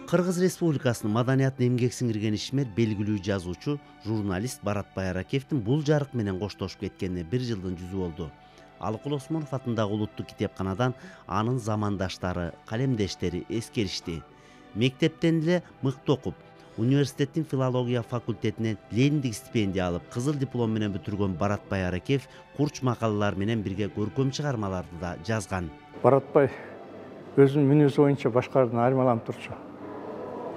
Кыргыз Республикасынын маданиятына эмгек сиңирген ишмер белгилүү жазуучу, журналист Баратбай Аракеевдин бул жарык менен коштошуп кеткенине 1 жылдын жүзү болду. Алыкул Осмонов атындагы улуттук китепканадан анын замандаштары, калемдештери эскеришти. Мектептен эле мыкты окуп, университеттин филология факультетинен Лениндик стипендия алып, кызыл диплом менен бүтүргөн Баратбай Аракеев курч макалалар менен бирге көркөм чыгармаларды да жазган. Баратбай өзүнүн мүнөзү боюнча башкалардан айырмаланып турчу.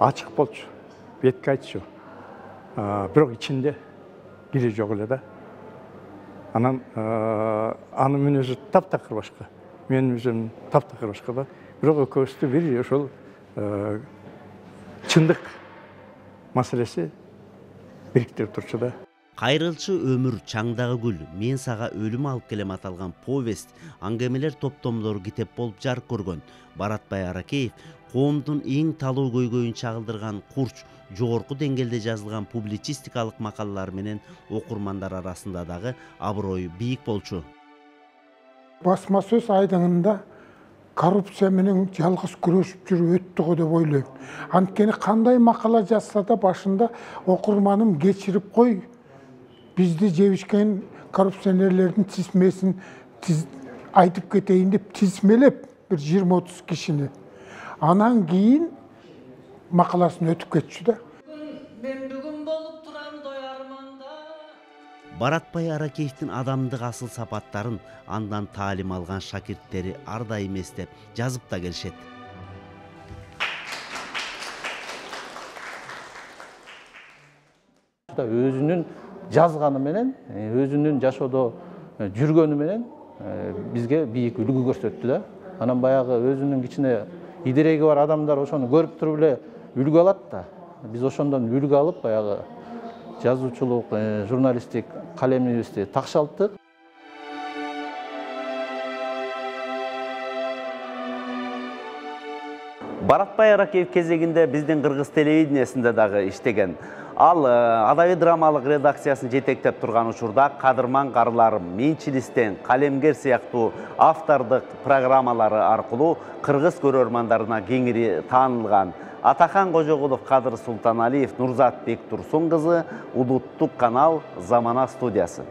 Açık bolчу, бетке айтчу. Бирок ичинде кире жок эле да. Анан анын мүнөзү таптакыр башка. Менин мүнөзүм таптакыр башка да. Бирок экөөбүздү бир ошол чындык маселеси бириктирип турчу да. Кайрылчы өмүр, чаңдагы гүл, мен сага өлүм алып келем аталган повесть, аңгемелер топтомдору китеп болуп жарык көргөн. Баратбай Аракеев коомдун эң талуу көйгөйүн чагылдырган курч, жогорку деңгээлде жазылган публицистикалык макалалар менен окурмандар арасында дагы аброю бийик болчу. Басма сөз айдыңында коррупция менен жалгыз күрөшүп жүрүп өттү го деп ойлойм. Анткени кандай макала жазса да башында окурманым кечирип кой, бизди жебишкен коррупционерлердин тизмесин айтып кетейин деп тизмелеп бир 20-30 кишини. Анан кийин макаласын өтүп кетчү да. Баратбай Аракеевдин адамдык асыл сапаттарын андан таалим алган шакирттери ар дайым эстеп, жазып да келишет. Өзүнүн жазганы менен, өзүнүн жашоодо жүргөнү менен бизге бийик үлгү көрсөттү да. Анан баягы өзүнүн кичине идиреги бар адамдар ошону көрүп туруп эле үлгү алат да. Биз ошондон үлгү алып баягы жазуучулук, журналисттик калемибизди такшалттык. Баратбай Аракеев кезегинде биздин кыргыз телевидениясында дагы иштеген. Ал адабий драмалык редакциясын жетектеп турган учурда Кадырман карыларым, Менчилистен, Калемгер сыяктуу автордук программалары аркылуу кыргыз көрөрмандарына кеңири таанылган. Атахан Кожогулов, Кадыр Султаналиев, Нурзат Бектурсун кызы, Улуттук канал, Замана студиясы.